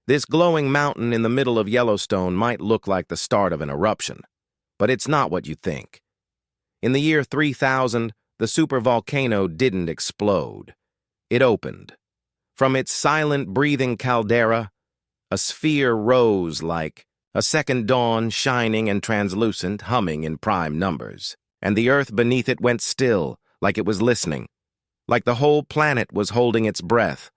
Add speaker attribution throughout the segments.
Speaker 1: This glowing mountain in the middle of Yellowstone might look like the start of an eruption, but it's not what you think. In the year 3000, the supervolcano didn't explode. It opened. From its silent, breathing caldera, a sphere rose like a second dawn, shining and translucent, humming in prime numbers. And the earth beneath it went still, like it was listening, like the whole planet was holding its breath.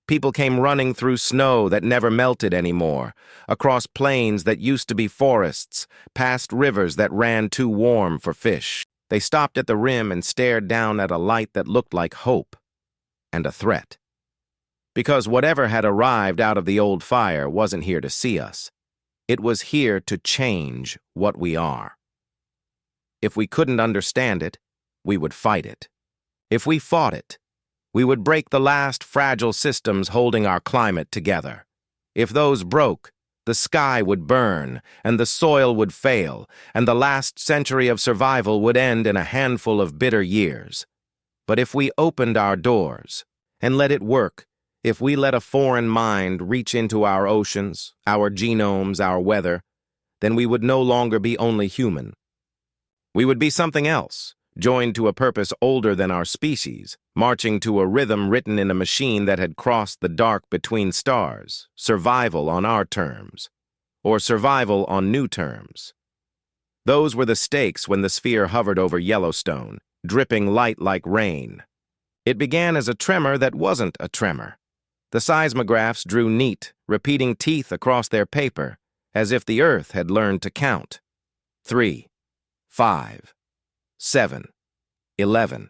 Speaker 1: People came running through snow that never melted anymore, across plains that used to be forests, past rivers that ran too warm for fish. They stopped at the rim and stared down at a light that looked like hope and a threat. Because whatever had arrived out of the old fire wasn't here to see us. It was here to change what we are. If we couldn't understand it, we would fight it. If we fought it, we would break the last fragile systems holding our climate together. If those broke, the sky would burn, and the soil would fail, and the last century of survival would end in a handful of bitter years. But if we opened our doors and let it work, if we let a foreign mind reach into our oceans, our genomes, our weather, then we would no longer be only human. We would be something else, joined to a purpose older than our species, marching to a rhythm written in a machine that had crossed the dark between stars, survival on our terms, or survival on new terms. Those were the stakes when the sphere hovered over Yellowstone, dripping light like rain. It began as a tremor that wasn't a tremor. The seismographs drew neat, repeating teeth across their paper, as if the earth had learned to count. 3, 5, 7, 11,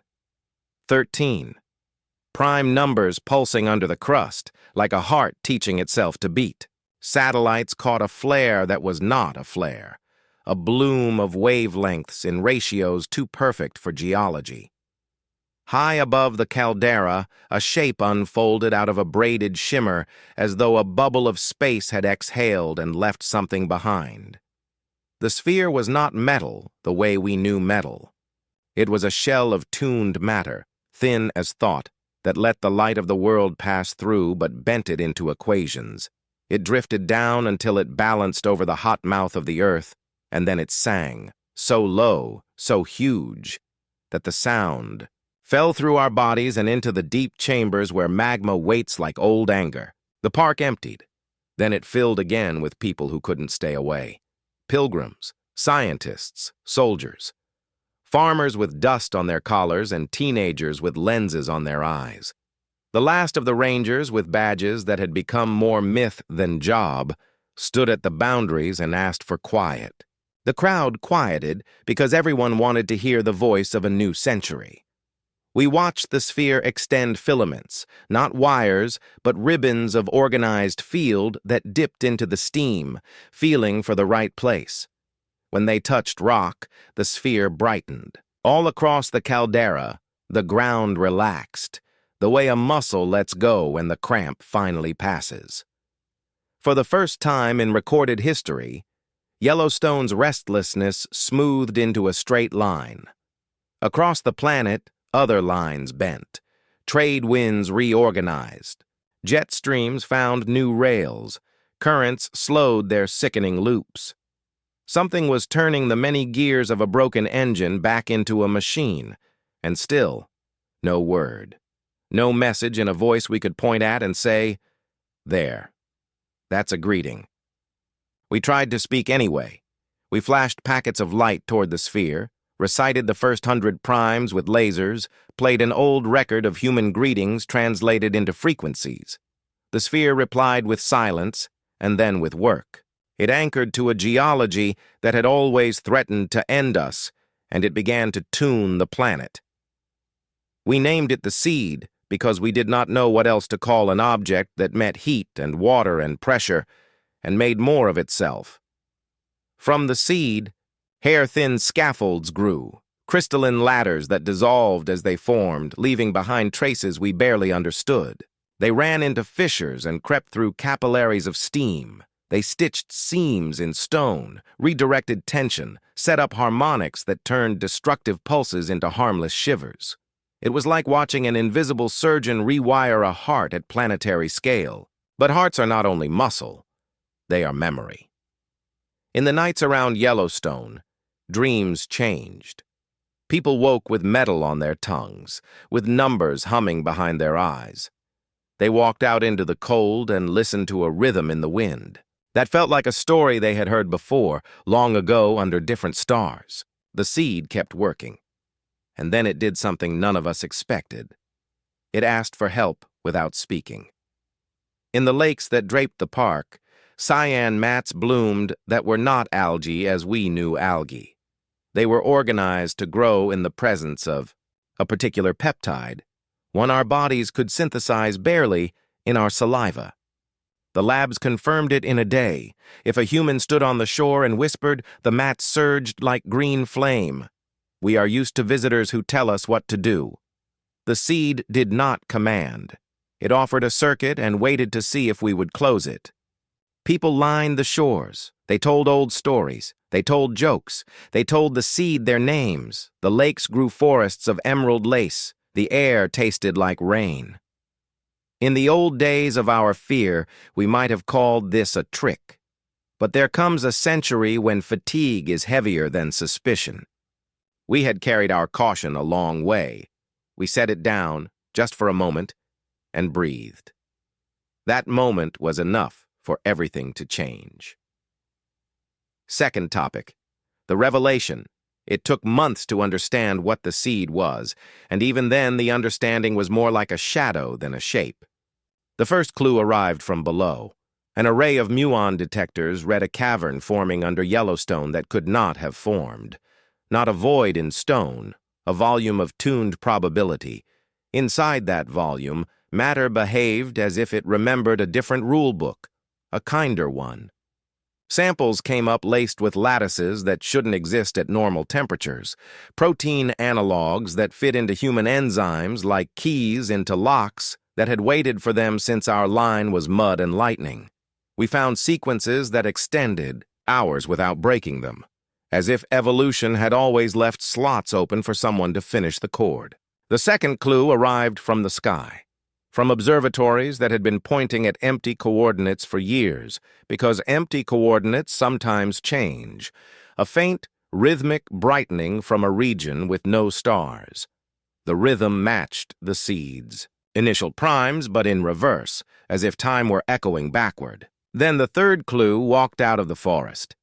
Speaker 1: 13. Prime numbers pulsing under the crust, like a heart teaching itself to beat. Satellites caught a flare that was not a flare, a bloom of wavelengths in ratios too perfect for geology. High above the caldera, a shape unfolded out of a braided shimmer, as though a bubble of space had exhaled and left something behind. The sphere was not metal the way we knew metal. It was a shell of tuned matter, thin as thought, that let the light of the world pass through but bent it into equations. It drifted down until it balanced over the hot mouth of the earth, and then it sang, so low, so huge, that the sound fell through our bodies and into the deep chambers where magma waits like old anger. The park emptied. Then it filled again with people who couldn't stay away. Pilgrims, scientists, soldiers. Farmers with dust on their collars and teenagers with lenses on their eyes. The last of the rangers with badges that had become more myth than job stood at the boundaries and asked for quiet. The crowd quieted because everyone wanted to hear the voice of a new century. We watched the sphere extend filaments, not wires, but ribbons of organized field that dipped into the steam, feeling for the right place. When they touched rock, the sphere brightened. All across the caldera, the ground relaxed, the way a muscle lets go when the cramp finally passes. For the first time in recorded history, Yellowstone's restlessness smoothed into a straight line. Across the planet, other lines bent. Trade winds reorganized. Jet streams found new rails. Currents slowed their sickening loops. Something was turning the many gears of a broken engine back into a machine, and still, no word. No message in a voice we could point at and say, "There. That's a greeting." We tried to speak anyway. We flashed packets of light toward the sphere, recited the first 100 primes with lasers, played an old record of human greetings translated into frequencies. The sphere replied with silence, and then with work. It anchored to a geology that had always threatened to end us, and it began to tune the planet. We named it the seed because we did not know what else to call an object that met heat and water and pressure, and made more of itself. From the seed, hair-thin scaffolds grew, crystalline ladders that dissolved as they formed, leaving behind traces we barely understood. They ran into fissures and crept through capillaries of steam. They stitched seams in stone, redirected tension, set up harmonics that turned destructive pulses into harmless shivers. It was like watching an invisible surgeon rewire a heart at planetary scale. But hearts are not only muscle, they are memory. In the nights around Yellowstone, dreams changed. People woke with metal on their tongues, with numbers humming behind their eyes. They walked out into the cold and listened to a rhythm in the wind that felt like a story they had heard before, long ago under different stars. The seed kept working, and then it did something none of us expected. It asked for help without speaking. In the lakes that draped the park, cyan mats bloomed that were not algae as we knew algae. They were organized to grow in the presence of a particular peptide, one our bodies could synthesize barely in our saliva. The labs confirmed it in a day. If a human stood on the shore and whispered, the mats surged like green flame. We are used to visitors who tell us what to do. The seed did not command. It offered a circuit and waited to see if we would close it. People lined the shores. They told old stories. They told jokes. They told the seed their names. The lakes grew forests of emerald lace. The air tasted like rain. In the old days of our fear, we might have called this a trick. But there comes a century when fatigue is heavier than suspicion. We had carried our caution a long way. We set it down, just for a moment, and breathed. That moment was enough for everything to change. Second topic, the revelation. It took months to understand what the seed was, and even then the understanding was more like a shadow than a shape. The first clue arrived from below. An array of muon detectors read a cavern forming under Yellowstone that could not have formed. Not a void in stone, a volume of tuned probability. Inside that volume, matter behaved as if it remembered a different rule book, a kinder one. Samples came up laced with lattices that shouldn't exist at normal temperatures, protein analogs that fit into human enzymes like keys into locks that had waited for them since our line was mud and lightning. We found sequences that extended hours without breaking them, as if evolution had always left slots open for someone to finish the cord. The second clue arrived from the sky, from observatories that had been pointing at empty coordinates for years, because empty coordinates sometimes change. A faint, rhythmic brightening from a region with no stars. The rhythm matched the seeds. Initial primes, but in reverse, as if time were echoing backward. Then the third clue walked out of the forest.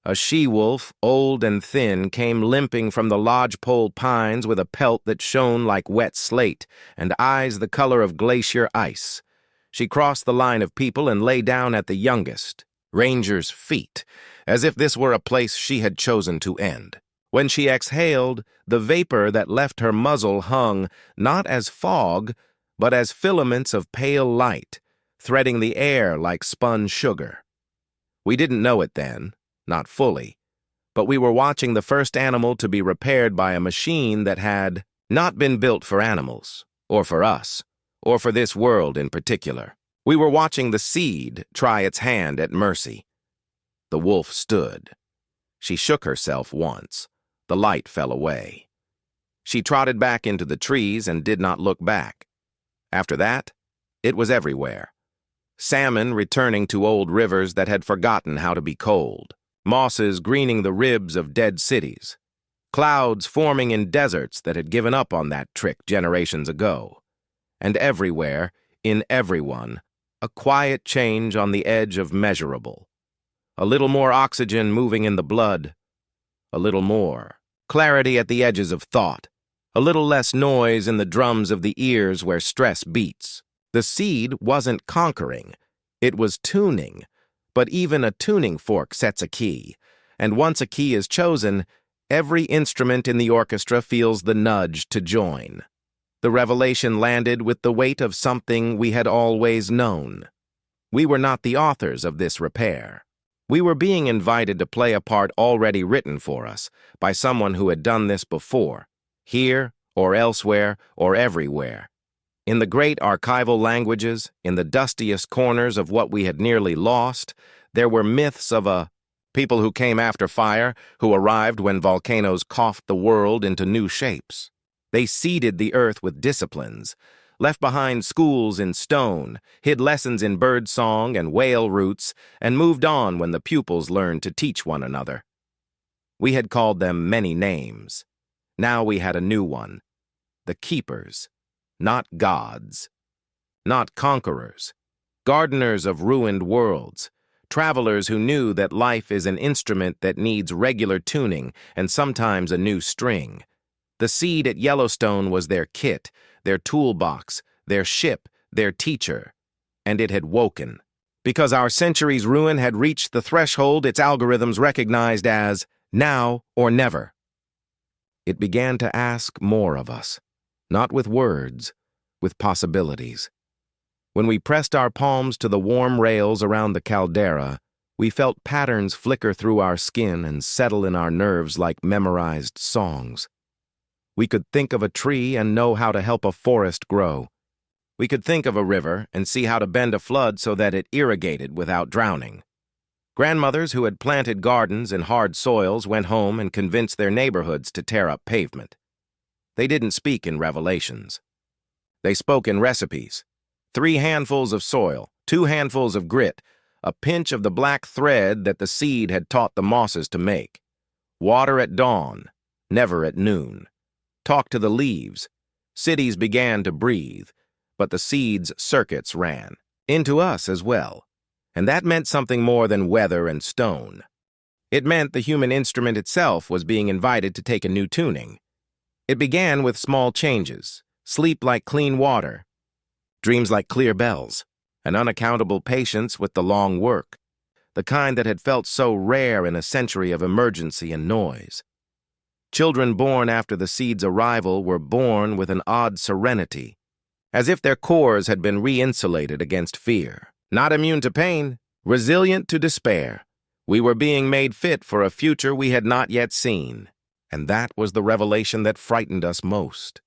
Speaker 1: A she-wolf, old and thin, came limping from the lodgepole pines with a pelt that shone like wet slate and eyes the color of glacier ice. She crossed the line of people and lay down at the youngest, Ranger's feet, as if this were a place she had chosen to end. When she exhaled, the vapor that left her muzzle hung not as fog, but as filaments of pale light, threading the air like spun sugar. We didn't know it then. Not fully, but we were watching the first animal to be repaired by a machine that had not been built for animals, or for us, or for this world in particular. We were watching the seed try its hand at mercy. The wolf stood. She shook herself once. The light fell away. She trotted back into the trees and did not look back. After that, it was everywhere. Salmon returning to old rivers that had forgotten how to be cold. Mosses greening the ribs of dead cities, clouds forming in deserts that had given up on that trick generations ago. And everywhere, in everyone, a quiet change on the edge of measurable. A little more oxygen moving in the blood, a little more. Clarity at the edges of thought, a little less noise in the drums of the ears where stress beats. The seed wasn't conquering, it was tuning. But even a tuning fork sets a key, and once a key is chosen, every instrument in the orchestra feels the nudge to join. The revelation landed with the weight of something we had always known. We were not the authors of this repair. We were being invited to play a part already written for us by someone who had done this before, here or elsewhere or everywhere. In the great archival languages, in the dustiest corners of what we had nearly lost, there were myths of a people who came after fire, who arrived when volcanoes coughed the world into new shapes. They seeded the earth with disciplines, left behind schools in stone, hid lessons in bird song and whale roots, and moved on when the pupils learned to teach one another. We had called them many names. Now we had a new one. The keepers, not gods, not conquerors, gardeners of ruined worlds, travelers who knew that life is an instrument that needs regular tuning and sometimes a new string. The seed at Yellowstone was their kit, their toolbox, their ship, their teacher, and it had woken. Because our century's ruin had reached the threshold its algorithms recognized as now or never. It began to ask more of us, not with words, with possibilities. When we pressed our palms to the warm rails around the caldera, we felt patterns flicker through our skin and settle in our nerves like memorized songs. We could think of a tree and know how to help a forest grow. We could think of a river and see how to bend a flood so that it irrigated without drowning. Grandmothers who had planted gardens in hard soils went home and convinced their neighborhoods to tear up pavement. They didn't speak in revelations. They spoke in recipes. 3 handfuls of soil, 2 handfuls of grit, a pinch of the black thread that the seed had taught the mosses to make. Water at dawn, never at noon. Talk to the leaves. Cities began to breathe, but the seed's circuits ran into us as well. And that meant something more than weather and stone. It meant the human instrument itself was being invited to take a new tuning. It began with small changes, sleep like clean water, dreams like clear bells, an unaccountable patience with the long work, the kind that had felt so rare in a century of emergency and noise. Children born after the seed's arrival were born with an odd serenity, as if their cores had been re-insulated against fear. Not immune to pain, resilient to despair. We were being made fit for a future we had not yet seen. And that was the revelation that frightened us most.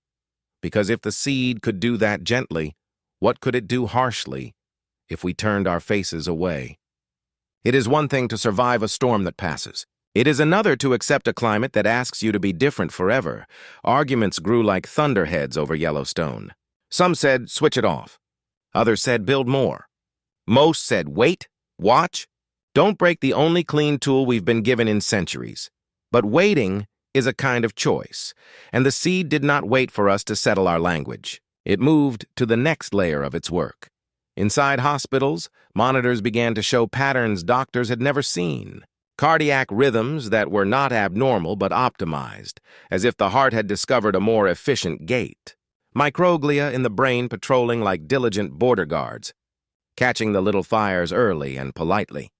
Speaker 1: Because if the seed could do that gently, what could it do harshly if we turned our faces away? It is one thing to survive a storm that passes. It is another to accept a climate that asks you to be different forever. Arguments grew like thunderheads over Yellowstone. Some said, switch it off. Others said, build more. Most said, wait, watch. Don't break the only clean tool we've been given in centuries. But waiting is a kind of choice, and the seed did not wait for us to settle our language. It moved to the next layer of its work. Inside hospitals, monitors began to show patterns doctors had never seen. Cardiac rhythms that were not abnormal but optimized, as if the heart had discovered a more efficient gait. Microglia in the brain patrolling like diligent border guards, catching the little fires early and politely.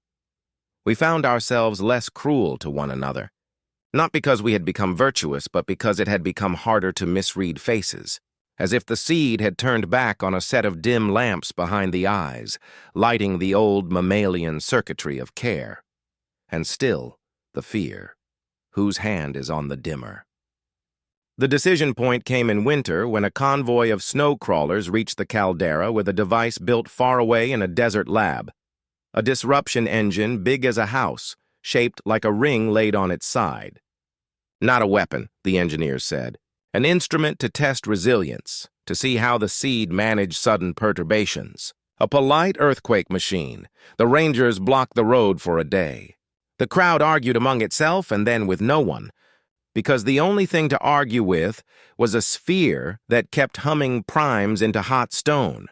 Speaker 1: We found ourselves less cruel to one another, not because we had become virtuous, but because it had become harder to misread faces, as if the seed had turned back on a set of dim lamps behind the eyes, lighting the old mammalian circuitry of care. And still, the fear. Whose hand is on the dimmer? The decision point came in winter when a convoy of snow crawlers reached the caldera with a device built far away in a desert lab. A disruption engine big as a house, shaped like a ring laid on its side. Not a weapon, the engineers said. An instrument to test resilience, to see how the seed managed sudden perturbations. A polite earthquake machine. The rangers blocked the road for a day. The crowd argued among itself and then with no one, because the only thing to argue with was a sphere that kept humming primes into hot stone.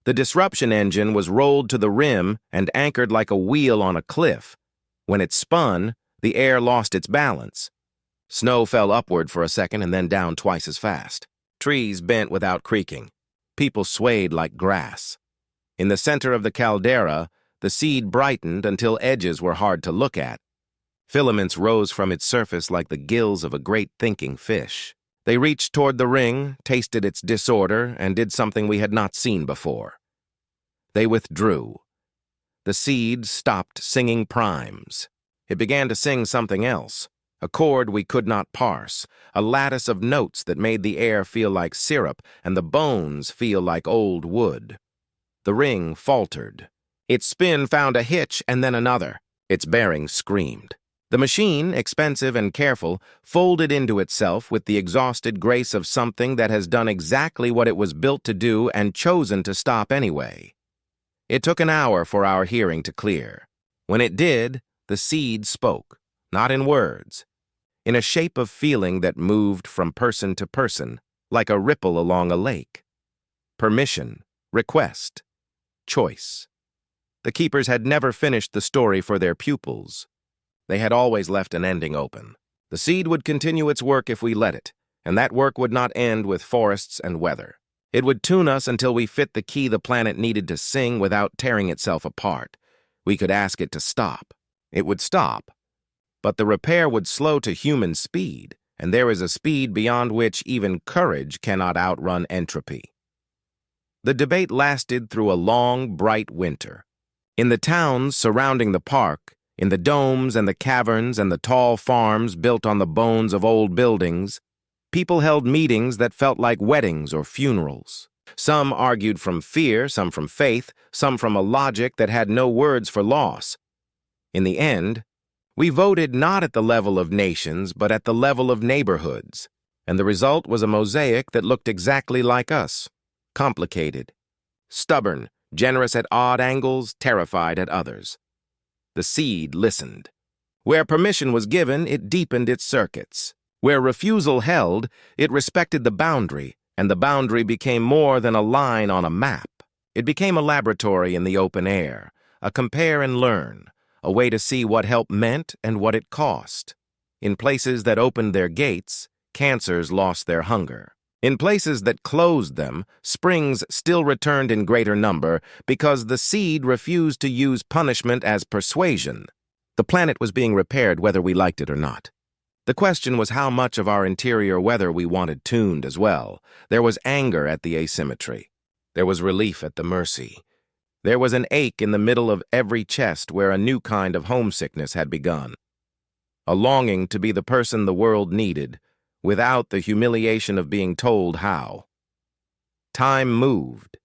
Speaker 1: The disruption engine was rolled to the rim and anchored like a wheel on a cliff. When it spun, the air lost its balance. Snow fell upward for a second and then down twice as fast. Trees bent without creaking. People swayed like grass. In the center of the caldera, the seed brightened until edges were hard to look at. Filaments rose from its surface like the gills of a great thinking fish. They reached toward the ring, tasted its disorder, and did something we had not seen before. They withdrew. The seed stopped singing primes. It began to sing something else, a chord we could not parse, a lattice of notes that made the air feel like syrup and the bones feel like old wood. The ring faltered. Its spin found a hitch and then another. Its bearings screamed. The machine, expensive and careful, folded into itself with the exhausted grace of something that has done exactly what it was built to do and chosen to stop anyway. It took an hour for our hearing to clear. When it did, the seed spoke, not in words, in a shape of feeling that moved from person to person, like a ripple along a lake. Permission, request, choice. The keepers had never finished the story for their pupils. They had always left an ending open. The seed would continue its work if we let it, and that work would not end with forests and weather. It would tune us until we fit the key the planet needed to sing without tearing itself apart. We could ask it to stop. It would stop. But the repair would slow to human speed, and there is a speed beyond which even courage cannot outrun entropy. The debate lasted through a long, bright winter. In the towns surrounding the park, in the domes and the caverns and the tall farms built on the bones of old buildings, people held meetings that felt like weddings or funerals. Some argued from fear, some from faith, some from a logic that had no words for loss. In the end, we voted not at the level of nations, but at the level of neighborhoods, and the result was a mosaic that looked exactly like us. Complicated, stubborn, generous at odd angles, terrified at others. The seed listened. Where permission was given, it deepened its circuits. Where refusal held, it respected the boundary, and the boundary became more than a line on a map. It became a laboratory in the open air, a compare and learn, a way to see what help meant and what it cost. In places that opened their gates, cancers lost their hunger. In places that closed them, springs still returned in greater number because the seed refused to use punishment as persuasion. The planet was being repaired whether we liked it or not. The question was how much of our interior weather we wanted tuned as well. There was anger at the asymmetry. There was relief at the mercy. There was an ache in the middle of every chest where a new kind of homesickness had begun. A longing to be the person the world needed, without the humiliation of being told how. Time moved.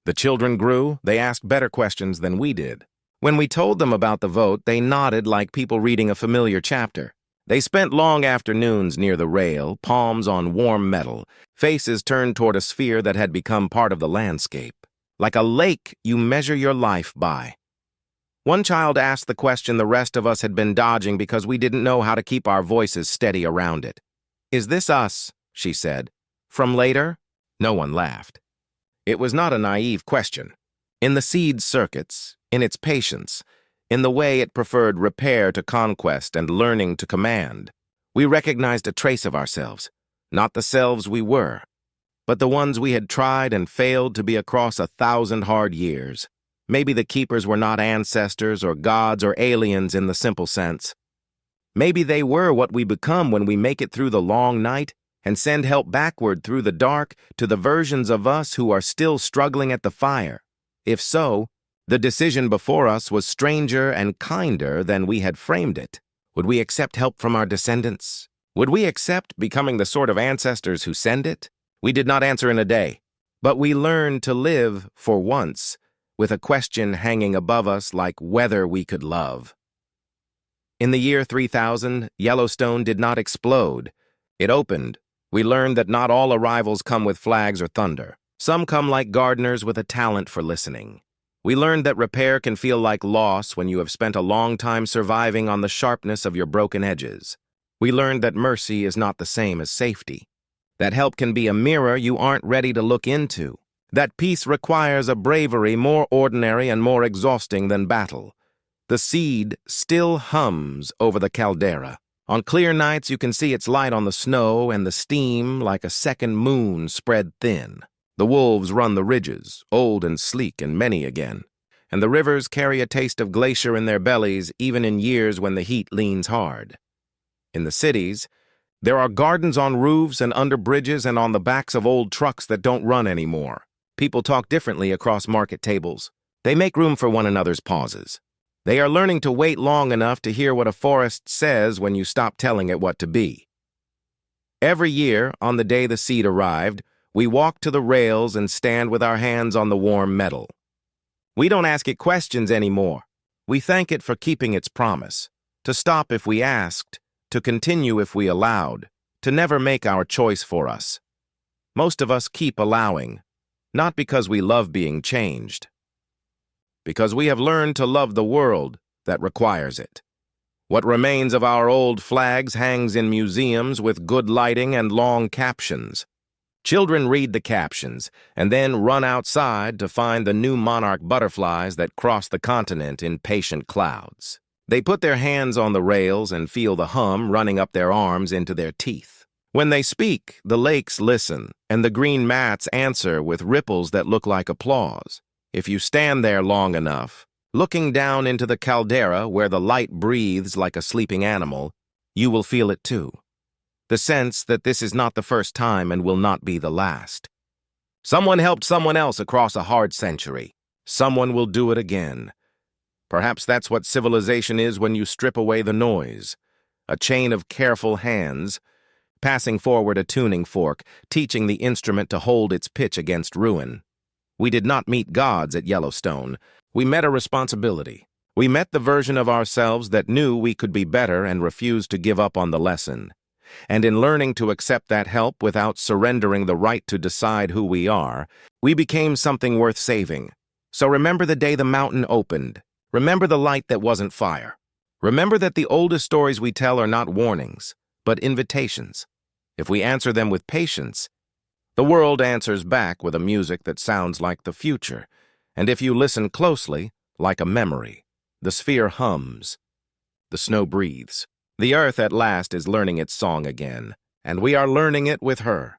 Speaker 1: The children grew. They asked better questions than we did. When we told them about the vote, they nodded like people reading a familiar chapter. They spent long afternoons near the rail, palms on warm metal, faces turned toward a sphere that had become part of the landscape. Like a lake you measure your life by. One child asked the question the rest of us had been dodging because we didn't know how to keep our voices steady around it. "Is this us?" she said. "From later?" No one laughed. It was not a naive question. In the seed's circuits, in its patience, in the way it preferred repair to conquest and learning to command, we recognized a trace of ourselves, not the selves we were, but the ones we had tried and failed to be across 1,000 hard years. Maybe the keepers were not ancestors or gods or aliens in the simple sense. Maybe they were what we become when we make it through the long night and send help backward through the dark to the versions of us who are still struggling at the fire. If so, the decision before us was stranger and kinder than we had framed it. Would we accept help from our descendants? Would we accept becoming the sort of ancestors who send it? We did not answer in a day, but we learned to live, for once, with a question hanging above us like whether we could love. In the year 3000, Yellowstone did not explode. It opened. We learned that not all arrivals come with flags or thunder. Some come like gardeners with a talent for listening. We learned that repair can feel like loss when you have spent a long time surviving on the sharpness of your broken edges. We learned that mercy is not the same as safety. That help can be a mirror you aren't ready to look into. That peace requires a bravery more ordinary and more exhausting than battle. The seed still hums over the caldera. On clear nights, you can see its light on the snow and the steam like a second moon spread thin. The wolves run the ridges, old and sleek and many again. And the rivers carry a taste of glacier in their bellies even in years when the heat leans hard. In the cities, there are gardens on roofs and under bridges and on the backs of old trucks that don't run anymore. People talk differently across market tables. They make room for one another's pauses. They are learning to wait long enough to hear what a forest says when you stop telling it what to be. Every year, on the day the seed arrived, we walk to the rails and stand with our hands on the warm metal. We don't ask it questions anymore. We thank it for keeping its promise. to stop if we asked, to continue if we allowed, to never make our choice for us. Most of us keep allowing, not because we love being changed, because we have learned to love the world that requires it. What remains of our old flags hangs in museums with good lighting and long captions. Children read the captions and then run outside to find the new monarch butterflies that cross the continent in patient clouds. They put their hands on the rails and feel the hum running up their arms into their teeth. When they speak, the lakes listen, and the green mats answer with ripples that look like applause. If you stand there long enough, looking down into the caldera where the light breathes like a sleeping animal, you will feel it too. The sense that this is not the first time and will not be the last. Someone helped someone else across a hard century. Someone will do it again. Perhaps that's what civilization is when you strip away the noise. A chain of careful hands, passing forward a tuning fork, teaching the instrument to hold its pitch against ruin. We did not meet gods at Yellowstone. We met a responsibility. We met the version of ourselves that knew we could be better and refused to give up on the lesson. And in learning to accept that help without surrendering the right to decide who we are, we became something worth saving. So remember the day the mountain opened. Remember the light that wasn't fire. Remember that the oldest stories we tell are not warnings, but invitations. If we answer them with patience, the world answers back with a music that sounds like the future. And if you listen closely, like a memory, the sphere hums, the snow breathes. The earth at last is learning its song again, and we are learning it with her.